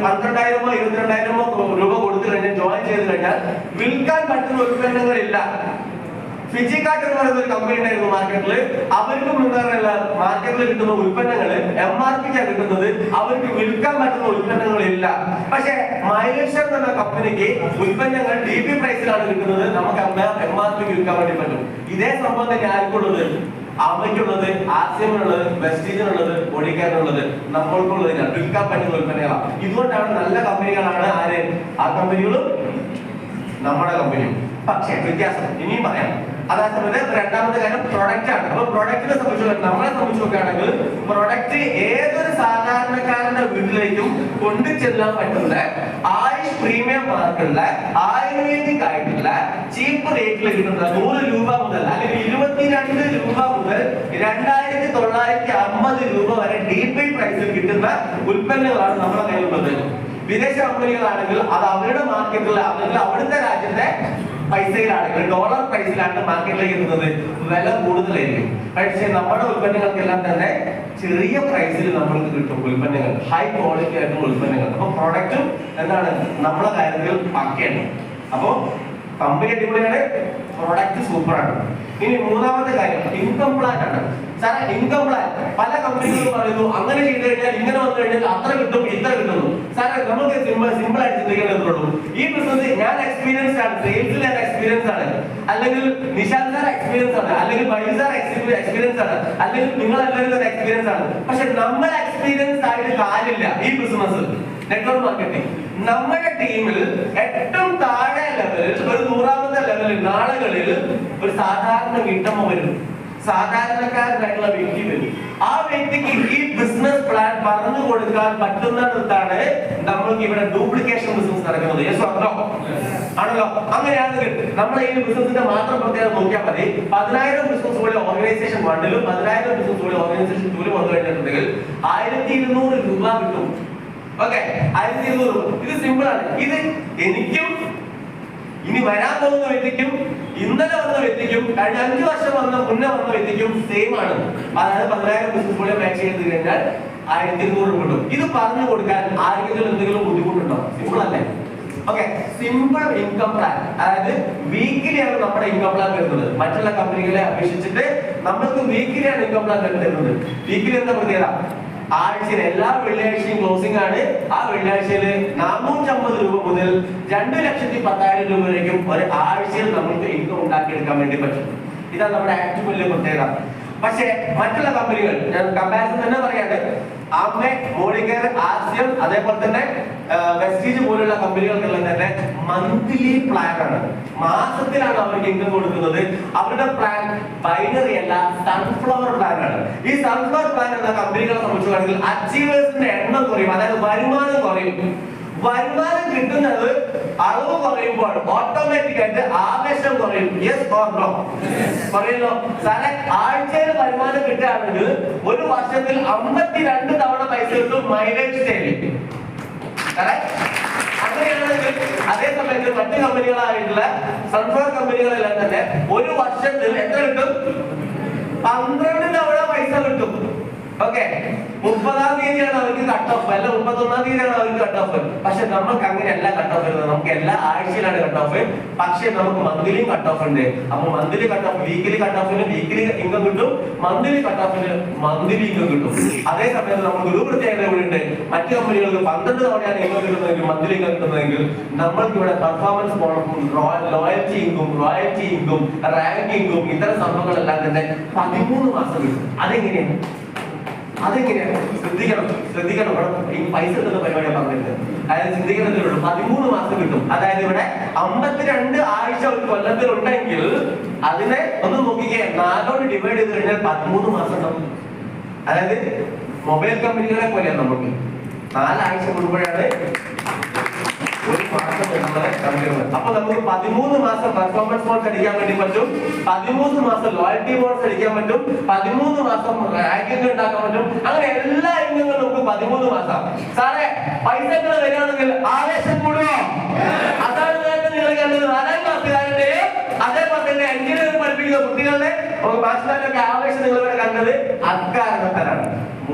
12,000 22,000 രൂപ കൊടുത്തു കഴിഞ്ഞാൽ ജോയിൻ ചെയ്ത് കഴിഞ്ഞാൽ വിൽക്കാൻ പറ്റുന്ന ഉൽപ്പന്നങ്ങളില്ല. ഫിജിക്കാർട്ട് എന്ന് പറയുന്ന ഒരു കമ്പനി ഉണ്ടായിരുന്നു മാർക്കറ്റിൽ. അവർക്കും മാർക്കറ്റിൽ കിട്ടുന്ന ഉൽപ്പന്നങ്ങൾ MRPക്കാണ് കിട്ടുന്നത്. അവർക്ക് വിൽക്കാൻ പറ്റുന്ന ഉൽപ്പന്നങ്ങളില്ല. പക്ഷെ മൈലേഷൻ എന്ന കമ്പനിക്ക് ഉൽപ്പന്നങ്ങൾ DP പ്രൈസിലാണ് കിട്ടുന്നത്. നമുക്ക് MRPക്ക് വിൽക്കാൻ വേണ്ടി പറ്റും. ഇതേ സംഭവം തന്നെ ആർക്കുള്ളത്? അവയ്ക്കുള്ളത്, ആർസിഎമ്മിനുള്ളത്, വെസ്റ്റീജിനുള്ളത്, ബോഡിക്കാരനുള്ളത്, നമ്മൾക്കുള്ളത് വിൽക്കാൻ പറ്റുന്ന ഉൽപ്പന്നങ്ങളാണ്. ഇതുകൊണ്ടാണ് നല്ല കമ്പനികളാണ് ആര്? ആ കമ്പനികളും നമ്മുടെ കമ്പനിയും. പക്ഷെ വ്യത്യാസം ഇനിയും പറയാം. അതേസമയത്ത് രണ്ടാമത്തെ കാര്യം പ്രൊഡക്റ്റ് ആണ്. അപ്പൊ പ്രൊഡക്റ്റിനെ സംബന്ധിച്ച് നമ്മളെ സംബന്ധിച്ച് നോക്കുകയാണെങ്കിൽ പ്രൊഡക്റ്റ് ഏതൊരു സാധാരണക്കാരന്റെ വീട്ടിലേക്കും കൊണ്ടു ചെല്ലാൻ പറ്റുന്ന ആയുഷ് പ്രീമിയം മാർക്കുള്ള ആയുർവേദിക് ആയിട്ടുള്ള ചീപ്പ് റേറ്റിൽ കിട്ടുന്ന 100 രൂപ മുതൽ അല്ലെങ്കിൽ 22 രൂപ മുതൽ 2,950 രൂപ വരെ DP പ്രൈസിൽ കിട്ടുന്ന ഉൽപ്പന്നങ്ങളാണ് നമ്മുടെ കയ്യിലുള്ളത്. വിദേശ കമ്പനികളാണെങ്കിൽ അത് അവരുടെ മാർക്കറ്റിൽ അല്ലെങ്കിൽ അവിടുത്തെ രാജ്യത്തെ പൈസയിലാണെങ്കിൽ ഡോളർ പ്രൈസിലാണ് മാർക്കറ്റിലേക്ക് എത്തുന്നത്. വില കൂടുതലായിരിക്കും. പക്ഷേ നമ്മുടെ ഉൽപ്പന്നങ്ങൾക്കെല്ലാം തന്നെ ചെറിയ പ്രൈസിൽ നമ്മൾക്ക് കിട്ടും ഉൽപ്പന്നങ്ങൾ, ഹൈ ക്വാളിറ്റി ആയിട്ടുള്ള ഉൽപ്പന്നങ്ങൾ. അപ്പൊ പ്രോഡക്റ്റും എന്താണ് നമ്മുടെ കാര്യത്തിൽ പക്കയാണ്. അപ്പോ കമ്പനി അടിപൊളിയാണ്, പ്രോഡക്റ്റ് സൂപ്പറാണ്. ഇനി മൂന്നാമത്തെ കാര്യം ഇൻകം പ്ലാൻ ആണ്. സാറേ ഇൻകം പ്ലാൻ പല കമ്പനികളും പറയുന്നു അങ്ങനെ ചെയ്ത് കഴിഞ്ഞാൽ ഇങ്ങനെ വന്നു കഴിഞ്ഞാൽ അത്ര കിട്ടും ഇത്ര കിട്ടുന്നു. സാറേ നമുക്ക് സിമ്പിൾ ആയിട്ട് ചിന്തിക്കേണ്ടതുള്ളൂ. ഈ ബിസിനസ് ഞാൻ എക്സ്പീരിയൻസ് ആണ്, സെയിൽസിൽ ഞാൻ എക്സ്പീരിയൻസ് ആണ്, അല്ലെങ്കിൽ നിശാന്ത് സാർ എക്സ്പീരിയൻസ് ആണ്, അല്ലെങ്കിൽ ബൈസാർ എക്സ്പീരിയൻസ് ആണ്, അല്ലെങ്കിൽ നിങ്ങൾ എല്ലാവരും എക്സ്പീരിയൻസ് ആണ്. പക്ഷെ നമ്മൾ എക്സ്പീരിയൻസ് ആയിട്ട് കാര്യമില്ല. ഈ ബിസിനസ് നെറ്റ്വർക്ക് മാർക്കറ്റിംഗ് നമ്മുടെ ടീമിൽ ഏറ്റവും താഴെ ലെവലിൽ ഒരു 100ാമത്തെ ലെവലിൽ നാളുകളിൽ ഒരു സാധാരണ വീട്ടമ്മ വരും, സാധാരണക്കാരനായിട്ടുള്ള വ്യക്തി വരും. ആ വ്യക്തിക്ക് ഈ ബിസിനസ് പ്ലാൻ പറഞ്ഞു കൊടുക്കാൻ പറ്റുന്നിടത്താണ് നമ്മൾക്ക് ഇവിടെ ഡ്യൂപ്ലിക്കേഷൻ ബിസിനസ് നടക്കുന്നത്. യെസ് ആണല്ലോ? അങ്ങനെയാണെങ്കിൽ നമ്മുടെ ഈ ബിസിനസിന്റെ മാത്രം പ്രത്യേകത നോക്കിയാൽ മതി. 10,000 ബിസിനസ് പോലെ ഓർഗനൈസേഷൻ 1ലും 10,000 ബിസിനസ് പോലെ ഓർഗനൈസേഷൻ 2ലും വന്നു കഴിഞ്ഞിട്ടുണ്ടെങ്കിൽ 1,200 രൂപ കിട്ടും. ഓക്കെ, 1,200 രൂപ. ഇത് സിമ്പിൾ ആണ്. ഇത് എനിക്കും ഇനി വരാൻ പോകുന്ന വ്യക്തിക്കും ഇന്നലെ വന്ന വ്യക്തിക്കും കഴിഞ്ഞ 5 വർഷം മുന്നേ വന്ന വ്യക്തിക്കും സെയിം ആണ്. അതായത് 10,000 ബിസിനസ് പോലെ മാച്ച് ചെയ്ത് കഴിഞ്ഞാൽ 1,200 കിട്ടും. ഇത് പറഞ്ഞു കൊടുക്കാൻ ആർക്കെങ്കിലും എന്തെങ്കിലും ബുദ്ധിമുട്ടുണ്ടോ? സിമ്പിൾ അല്ലേ? Okay, simple income plan. അതായത് വീക്കിലിയാണ് നമ്മുടെ ഇൻകം പ്ലാൻ വരുന്നത്. മറ്റുള്ള കമ്പനികളെ അപേക്ഷിച്ചിട്ട് നമ്മൾക്ക് വീക്കിലിയാണ് ഇൻകം പ്ലാൻ വരുന്നത്. വീക്കിലി എന്താ പ്രത്യേകത? ആഴ്ചയിൽ എല്ലാ വെള്ളിയാഴ്ചയും ക്ലോസിംഗ് ആണ്. ആ വെള്ളിയാഴ്ചയിൽ 450 രൂപ മുതൽ 2,10,000 രൂപ വരേക്കും ഒരു ആഴ്ചയിൽ നമുക്ക് ഇൻകം ഉണ്ടാക്കിയെടുക്കാൻ വേണ്ടി പറ്റും. ഇതാണ് നമ്മുടെ ഏറ്റവും വലിയ പ്രത്യേകത. പക്ഷേ മറ്റുള്ള കമ്പനികൾ ഞാൻ കമ്പാരിസൺ തന്നെ പറയാണ്. ആംബെ, മോഡിക്കെയർ, ആർസിഎം, അതേപോലെ തന്നെ വെസ്റ്റീജ് പോലുള്ള കമ്പനികൾക്കെല്ലാം തന്നെ മന്ത്ലി പ്ലാൻ ആണ്. മാസത്തിലാണ് അവർക്ക് ഇൻകം കൊടുക്കുന്നത്. അവരുടെ പ്ലാൻ ബൈനറി അല്ല, സൺഫ്ലവർ പ്ലാൻ ആണ്. ഈ സൺഫ്ലവർ പ്ലാൻ എന്ന കമ്പനികളെ സംബന്ധിക്കുകയാണെങ്കിൽ അച്ചീവേഴ്സിന്റെ എണ്ണം കുറയും, അതായത് വരുമാനം കുറയും. വരുമാനം കിട്ടുന്നത് അളവ് കുറയുമ്പോൾ ഓട്ടോമാറ്റിക് ആയിട്ട് ആവേശം കുറയും. Yes or no? പറയുന്നു സാറേ, ആഴ്ചയിൽ വരുമാനം കിട്ടുകയാണെങ്കിൽ ഒരു വർഷത്തിൽ 52 തവണ പൈസ കിട്ടും മൈലേജ് സേവിംഗ്. അങ്ങനെയാണെങ്കിൽ അതേ സമയത്ത് മറ്റു കമ്പനികളായിട്ടുള്ള സൺഫ്ലവർ കമ്പനികളെല്ലാം തന്നെ ഒരു വർഷത്തിൽ എത്ര കിട്ടും? 12 തവണ പൈസ കിട്ടും. ഓക്കെ, 30-ാം തീയതിയാണ് അവർക്ക് കട്ട് ഓഫ്, അല്ല 31-ാം തീയതിയാണ് അവർക്ക് കട്ട് ഓഫ്. പക്ഷെ നമുക്ക് അങ്ങനെയല്ല കട്ട് ഓഫ് വരുന്നത്. നമുക്ക് എല്ലാ ആഴ്ചയിലാണ് കട്ട് ഓഫ്. പക്ഷെ നമുക്ക് മന്ത്ലിയും കട്ട് ഓഫ് ഉണ്ട്. അപ്പൊ monthly cut off, weekly cut ഓഫിന് വീക്കിലി ഇൻകം കിട്ടും, മന്ത്ലി കട്ട് ഓഫിന് മന്ത്ലി ഇൻകം കിട്ടും. അതേ സമയത്ത് നമുക്ക് ഒരു പ്രത്യേകത കൂടി ഉണ്ട്. മറ്റു കമ്പനികൾക്ക് 12 തവണയാണ് ഇൻകം കിട്ടുന്നതെങ്കിൽ, മന്ത്ലി ഇൻകം കിട്ടുന്നതെങ്കിൽ നമ്മൾക്ക് ഇവിടെ പെർഫോമൻസ് ബോണസും ലോയൽറ്റി ഇൻകം, റാങ്ക് ഇൻകം, ഇത്തരം സംഭവങ്ങളെല്ലാം തന്നെ 13 മാസം കിട്ടും. അതെങ്ങനെയാണ്? ശ്രദ്ധിക്കണം. ഈ പൈസ കിട്ടുന്ന പരിപാടിയാണ് പറഞ്ഞിട്ട്. അതായത് ചിന്തിക്കുന്നതിലുള്ളൂ 13 മാസം കിട്ടും. അതായത് ഇവിടെ 52 ആഴ്ച ഒരു കൊല്ലത്തിൽ ഉണ്ടെങ്കിൽ അതിനെ ഒന്ന് നോക്കിക്കേ, 4 ഡിവൈഡ് ചെയ്ത് കഴിഞ്ഞാൽ 13 മാസം ഉണ്ടാവും. അതായത് മൊബൈൽ കമ്പനികളെ പോലെയാണ് നമുക്ക് 4 ആഴ്ച കൂടുമ്പോഴാണ് ഒരു മാസം കമ്പനികൾ. അപ്പൊ നമുക്ക് 13 മാസം പെർഫോമൻസ് ബോണസ് അടിക്കാൻ വേണ്ടി പറ്റും, 13 മാസം ലോയൽറ്റി ബോണസ് അടിക്കാൻ പറ്റും, 13 മാസം റാങ്കിങ് ഉണ്ടാക്കാൻ പറ്റും. അങ്ങനെ എല്ലാ ഇനങ്ങളും നമുക്ക് 13 മാസം. സാറേ, പൈസ വരികയാണെങ്കിൽ ആവേശം കൂടുമോ? അതാണ് നേരത്തെ നിങ്ങൾ കണ്ടത് 4ാം ക്ലാസ്സുകാരുടെ അതേപോലെ തന്നെ എഞ്ചിനീയറിംഗ് പഠിപ്പിക്കുന്ന കുട്ടികളുടെ മാസ്റ്റർമാരൊക്കെ ആവേശം നിങ്ങളിവിടെ കണ്ടത് അക്കാരണത്താലാണ്.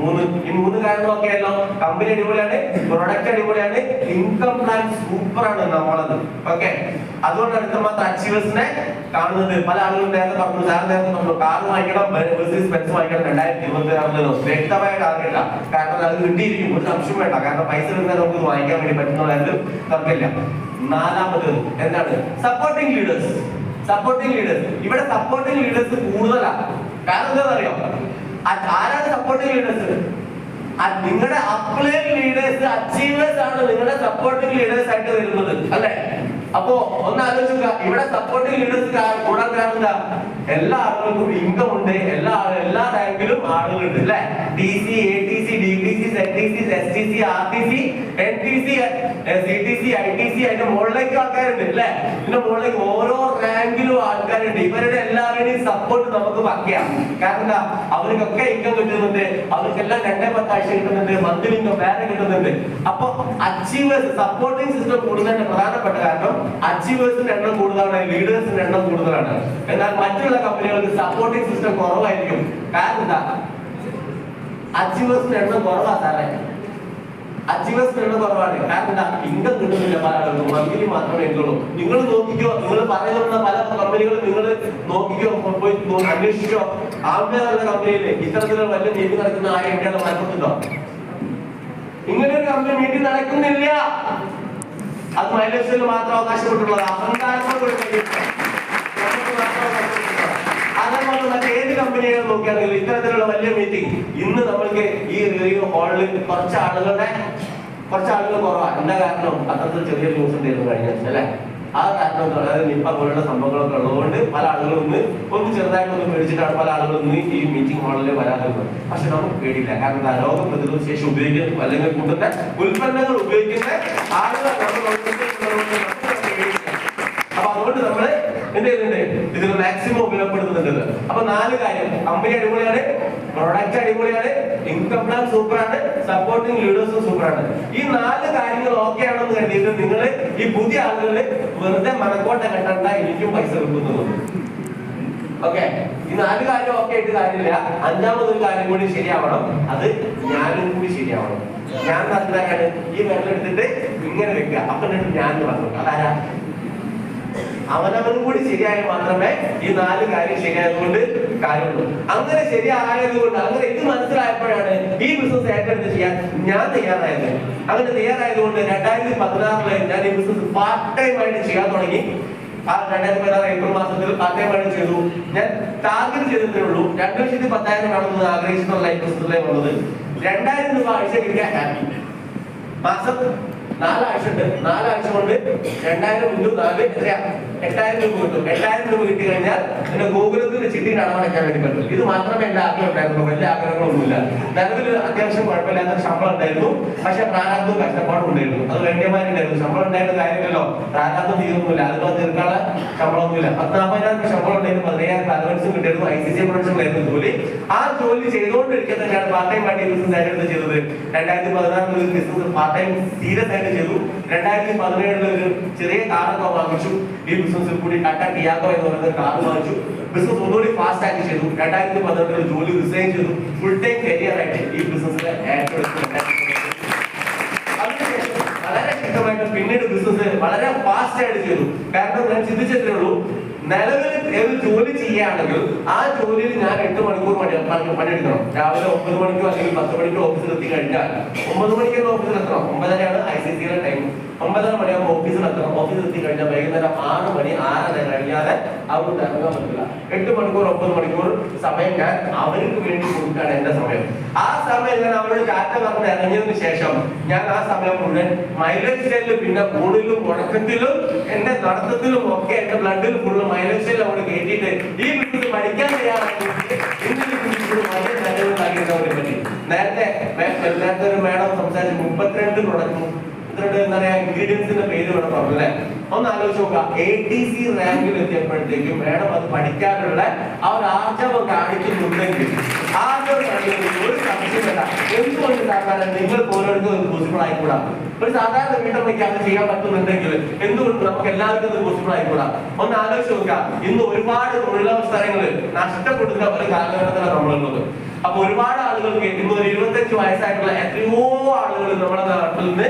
ഈ മൂന്ന് കാര്യങ്ങളൊക്കെയല്ലോ. കമ്പനി അടിപൊളിയാണ്, പ്രൊഡക്റ്റ് അടിപൊളിയാണ്, ഇൻകം പ്ലാൻ സൂപ്പർ ആണ് നമ്മളത്. ഓക്കെ, അതുകൊണ്ടാണ് ഇത്രമാത്രം അച്ചീവേഴ്സിനെ കാണുന്നത്. പല ആളുകളും നേരത്തെ പറഞ്ഞു, സാർ നേരത്തെ പറഞ്ഞു കാർ വാങ്ങിക്കണം, മെർസിഡീസ് ബെൻസ് വാങ്ങിക്കണം 2026 വ്യക്തമായ ടാർഗറ്റാ. കാരണം അത് കിട്ടിയിരിക്കും, ഒരു സംശയം വേണ്ട. കാരണം പൈസ കിട്ടുന്നത് നമുക്ക് വാങ്ങിക്കാൻ വേണ്ടി പറ്റുന്ന കാര്യത്തിൽ തർക്കമില്ല. നാലാമത് എന്താണ്? Supporting leaders. സപ്പോർട്ടിംഗ് ലീഡേഴ്സ്, ഇവിടെ സപ്പോർട്ടിംഗ് ലീഡേഴ്സ് കൂടുതലാണ്. കാരണം എന്താണെന്നറിയോ? ആരാണ് സപ്പോർട്ടിംഗ് ലീഡേഴ്സ്? നിങ്ങളുടെ അപ്ലൈഡ് ലീഡേഴ്സ്, അച്ചീവേഴ്സ് ആണ് നിങ്ങളുടെ സപ്പോർട്ടിംഗ് ലീഡേഴ്സ് ആയിട്ട് വരുന്നത്, അല്ലെ? അപ്പോ ഒന്ന് ആലോചിക്കുക, ഇവിടെ സപ്പോർട്ടിംഗ് ലീഡേഴ്സ് കൂടാൻ കാരണം എന്താ? എല്ലാ ആളുകൾക്കും ഇൻകം ഉണ്ട്, എല്ലാ റാങ്കിലും ആളുകളുണ്ട്, അല്ലെ? DC, ATC, DTC, ZTC, STC, RTC, NTC, CTC, ITC, അതിന്റെ മുകളിലേക്ക് ആൾക്കാരുണ്ട്, അല്ലെ? ഇതിന്റെ മുകളിലേക്ക് ഓരോ റാങ്കിലും ആൾക്കാരുണ്ട്. ഇവരുടെ എല്ലാവരുടെയും സപ്പോർട്ട് നമുക്ക് വയ്ക്കാം. കാരണം എന്താ? അവർക്കൊക്കെ ഇൻകം കിട്ടുന്നുണ്ട്, അവർക്കെല്ലാം 2-10 ആഴ്ച കിട്ടുന്നുണ്ട്, മന്ത്ലി ഇൻകം വേറെ കിട്ടുന്നുണ്ട്. അപ്പൊ അച്ചീവേഴ്സ്, സപ്പോർട്ടിംഗ് സിസ്റ്റം കൂടുന്നതിന്റെ പ്രധാനപ്പെട്ട കാരണം അച്ചീവേഴ്സിന്റെ എണ്ണം കൂടുതലാണ്, ലീഡേഴ്സിന്റെ എണ്ണം കൂടുതലാണ്. എന്നാൽ മറ്റുള്ള കമ്പനികൾക്ക് സപ്പോർട്ടിംഗ് സിസ്റ്റം കുറവായിരിക്കും. കാരണം എന്താ? അച്ചീവേഴ്സിന്റെ എണ്ണം കുറവാ സാറേ. അച്ചീവേഴ്സിന്റെ എണ്ണം കുറവാണ്. കാരണം എന്താ? ഇൻകം കിട്ടുന്നില്ല പല ആളുകൾക്കും, മന്ത്ലി മാത്രമേ ഇൻകുള്ളൂ. നിങ്ങൾ നോക്കിക്കോ, നിങ്ങൾ പറയുന്ന പല കമ്പനികളും നിങ്ങൾ നോക്കിക്കോ, പോയി അന്വേഷിച്ചോ. ആംബേദ്കറുടെ കമ്പനിയിൽ ഇത്തരത്തിലുള്ള വലിയ മീറ്റിംഗ് നടക്കുന്ന ആരും ഇന്ത്യയുടെ മലപ്പുറത്തുണ്ടോ? ഇങ്ങനെ ഒരു കമ്പനി മീറ്റിംഗ് നടക്കുന്നില്ല. അത് മൈലേജിൽ മാത്രം അവകാശപ്പെട്ടുള്ളത് അഹങ്കാരത്തോട്. അതേപോലെ മറ്റേ ഏത് കമ്പനികൾ നോക്കിയാണെങ്കിലും ഇത്തരത്തിലുള്ള വലിയ മീറ്റിംഗ് ഇന്ന് നമ്മൾക്ക് ഈ ഹാളിൽ കുറച്ച് ആളുകൾ കുറവാണ്. എന്താ കാരണം? അത്തരത്തിൽ ചെറിയ ന്യൂസ് ഉണ്ടായിരുന്നു കഴിഞ്ഞ ദിവസം, അല്ലെ? ആ കാരണം അതായത് നിപ്പ പോലുള്ള സംഭവങ്ങളൊക്കെ ഉള്ളതുകൊണ്ട് പല ആളുകളും ഒന്ന് ചെറുതായിട്ടൊന്ന് പേടിച്ചിട്ടാണ് പല ആളുകളും ഈ മീറ്റിംഗ് ഹാളിൽ വരാറുള്ളത്. പക്ഷെ നമുക്ക് പേടിയില്ല. കാരണം എന്താ? രോഗപ്രതിരോധ ശേഷി ഉപയോഗിക്കുന്ന അല്ലെങ്കിൽ കൂട്ടുന്ന ഉൽപ്പന്നങ്ങൾ ഉപയോഗിക്കുന്ന ആളുകൾ അപ്പൊ അതുകൊണ്ട് നമ്മള് എന്ത് ചെയ്യുന്നുണ്ട്? ഇതിന് മാക്സിമം ഉപയോഗപ്പെടുത്തുന്നുണ്ട്. അപ്പൊ 4 കാര്യം: കമ്പനി അടിപൊളിയാണ്, പ്രൊഡക്റ്റ് അടിപൊളിയാണ്, ഇൻകം പ്ലാൻ സൂപ്പറാണ്, സപ്പോർട്ടിംഗ് ലീഡേഴ്സും സൂപ്പറാണ്. ഈ 4 കാര്യങ്ങൾ ഓക്കെ ആണെന്ന് കരുതിയിട്ട് നിങ്ങൾ ഈ പുതിയ ആളുകളിൽ വെറുതെ മനക്കോട്ട കണ്ടണ്ട എനിക്കും പൈസ കിട്ടുന്നത്. ഓക്കെ, ഈ 4 കാര്യം ഓക്കെ ആയിട്ട് കാര്യമില്ല. 5ാമതൊരു കാര്യം കൂടി ശരിയാവണം. അത് ഞാനും കൂടി ശരിയാവണം. ഞാൻ എന്താക്കാണ്? ഈ വെള്ളമെടുത്തിട്ട് ഇങ്ങനെ വെക്കുക. അപ്പൊ ഞാൻ പറഞ്ഞു അതാരാ? അവനവനും കൂടി ശരിയായാൽ മാത്രമേ ഈ 4 കാര്യം ശരിയായതുകൊണ്ട് കാര്യമുള്ളൂ. അങ്ങനെ ശരിയായതുകൊണ്ട്, അങ്ങനെ ഇത് മനസ്സിലായപ്പോഴാണ് ഈ ബിസിനസ് ഏറ്റെടുത്ത് ചെയ്യാൻ ഞാൻ തയ്യാറായത്. അങ്ങനെ തയ്യാറായതുകൊണ്ട് 2016 ഞാൻ ഈ ബിസിനസ് പാർട്ട് ടൈം ആയിട്ട് ചെയ്യാൻ തുടങ്ങി. ആ 2016 ഏപ്രിൽ മാസത്തിൽ പാർട്ട് ടൈം ആയിട്ട് ചെയ്തു. ഞാൻ ടാർഗറ്റ് ചെയ്തിട്ടേ ഉള്ളൂ 2,10,000 ആണെന്ന് ആഗ്രഹിച്ചിട്ടുള്ള ലൈഫ് ബിസിനസ്സിലേക്ക് വന്നത്. 2,000 രൂപ ആഴ്ച കിട്ടിയാൽ ഹാപ്പി. മാസം 4 ആഴ്ച ഉണ്ട്. 4 ആഴ്ച കൊണ്ട് 2,000 × 4 എത്രയാ? 8,000 രൂപ കിട്ടും. 8,000 രൂപ കിട്ടി കഴിഞ്ഞാൽ പിന്നെ ഗൂഗിളിൽ ചിട്ടിയിൽ അടവടയ്ക്കാൻ വേണ്ടി പറ്റും. ഇത് മാത്രമേ എന്റെ ആഗ്രഹം ഉണ്ടായിരുന്നു. വലിയ ആഗ്രഹങ്ങളൊന്നുമില്ല. നിലവിൽ അത്യാവശ്യം കുഴപ്പമില്ലാത്ത ശമ്പളം ഉണ്ടായിരുന്നു. പക്ഷെ പ്രാരാബ്ദവും കഷ്ടപ്പാടും ഉണ്ടായിരുന്നു. അത് വേണ്ടിയമാരുണ്ടായിരുന്നു. ശമ്പളം ഉണ്ടായിരുന്ന കാര്യമല്ലോ, പ്രാരാബ്ദം തീർന്നില്ല. അതിപ്പോ തീർക്കാനുള്ള ശമ്പളമൊന്നുമില്ല. 40,000 ശമ്പളം ഉണ്ടായിരുന്നു, 15,000 അലവൻസും കിട്ടിയിരുന്നു. ICC പ്രൊഡക്ഷനിലായിരുന്നു ജോലി. ആ ജോലി ചെയ്തുകൊണ്ടിരിക്കുക തന്നെയാണ് പാർട്ട് ടൈം ആയിട്ട് ബിസിനസ് ഏറ്റെടുത്ത് ചെയ്തത്. 2016 ബിസിനസ് പാർട്ട് ടൈം സീരിയസ് ആയിട്ട് ചെയ്തു. 2017 ഒരു ചെറിയ കാറൊക്കെ വാങ്ങിച്ചു. ഈ ബിസിനസ്സിൽ കൂടി ടാറ്റ ടിയാഗോ എന്ന് പറയുന്ന കാർ വാങ്ങിച്ചു. ബിസിനസ് ഒന്നുകൂടി ഫാസ്റ്റ് ആക്കി ചെയ്തു. 2018 ജോലി റിസൈൻ ചെയ്തു. ഫുൾ ടൈം കരിയർ ആയിട്ട് ഈ ബിസിനസ്സിൽ ഏറ്റെടുത്തു. വളരെ ശക്തമായിട്ട് പിന്നീട് ബിസിനസ് വളരെ ഫാസ്റ്റ് ആയിട്ട് ചെയ്തു. കാരണം ഞാൻ ചിന്തിച്ചിട്ടേ ഉള്ളൂ, നിലവിൽ ഏത് ജോലി ചെയ്യുകയാണെങ്കിൽ ആ ജോലിയിൽ ഞാൻ 8 മണിക്കൂർ പണിയെടുക്കണം. രാവിലെ 9 മണിക്കോ അല്ലെങ്കിൽ 10 മണിക്കോ ഓഫീസിൽ എത്തി കഴിഞ്ഞാൽ 9 മണിക്ക് ഓഫീസിൽ എത്തണം. 9:30 ICCയുടെ ടൈം. 9:30 മണിയാകുമ്പോൾ ഓഫീസിൽ എത്തണം. ഓഫീസിൽ എത്തി കഴിഞ്ഞാൽ വൈകുന്നേരം 6 മണി 6:30 കഴിഞ്ഞാൽ അവിടെ ഇറങ്ങാൻ പറ്റില്ല. 8 മണിക്കൂർ 9 മണിക്കൂർ സമയം ഞാൻ അവർക്ക് വേണ്ടി കൊടുക്കുകയാണ് എന്റെ സമയം. ആ സമയം ഞാൻ അവരോട് ടാറ്റ പറഞ്ഞ് ഇറങ്ങിയതിനു ശേഷം ഞാൻ ആ സമയം മുഴുവൻ മൈലേജ് സ്റ്റൈലിൽ, പിന്നെ ഊണിലും ഉറക്കത്തിലും എന്റെ നടത്തത്തിലും ഒക്കെ എന്റെ ബ്ലഡിൽ ഫുള്ള് മൈലേജ് സ്റ്റൈൽ അവിടെ കേട്ടിട്ട് ഈ ബിസിനസ് പഠിക്കാൻ തയ്യാറായിട്ട് നേരത്തെ ഒരു മേഡം സംസാരിച്ച് 32 പ്രൊഡക്റ്റും ഇത്രയുടെ എന്താ പറയാ ഇൻഗ്രീഡിയൻസിന്റെ പേര് ഇവിടെ പറഞ്ഞല്ലേ. ഒന്ന് ആലോചിച്ച് നോക്കുക, ATC റാങ്കിൽ എത്തിയപ്പോഴത്തേക്കും മേഡം അത് പഠിക്കാനുള്ള ആ ഒരു ആർജവം കാണിക്കുന്നുണ്ടെങ്കിൽ ഒരു സംശയമല്ല. എന്തുകൊണ്ട് കാരണം നിങ്ങൾക്ക് ഓരോരുത്തരും പോസിബിൾ ആയിക്കൂടാ? ഒരു സാധാരണ വീട്ടമ്മയ്ക്ക് അത് ചെയ്യാൻ പറ്റുന്നുണ്ടെങ്കിൽ എന്തുകൊണ്ട് നമുക്ക് എല്ലാവർക്കും അത് പോസിബിൾ ആയിക്കൂടാ? ഒന്ന് ആലോചിച്ച് നോക്കുക, ഇന്ന് ഒരുപാട് തൊഴിലവസരങ്ങൾ നഷ്ടപ്പെടുന്ന ഒരു കാലഘട്ടത്തിലാണ് നമ്മളുള്ളത്. അപ്പൊ ഒരുപാട് ആളുകൾക്ക് ഇന്ന് ഒരു 25 വയസ്സായിട്ടുള്ള എത്രയോ ആളുകൾ നമ്മുടെ നാട്ടിൽ നിന്ന്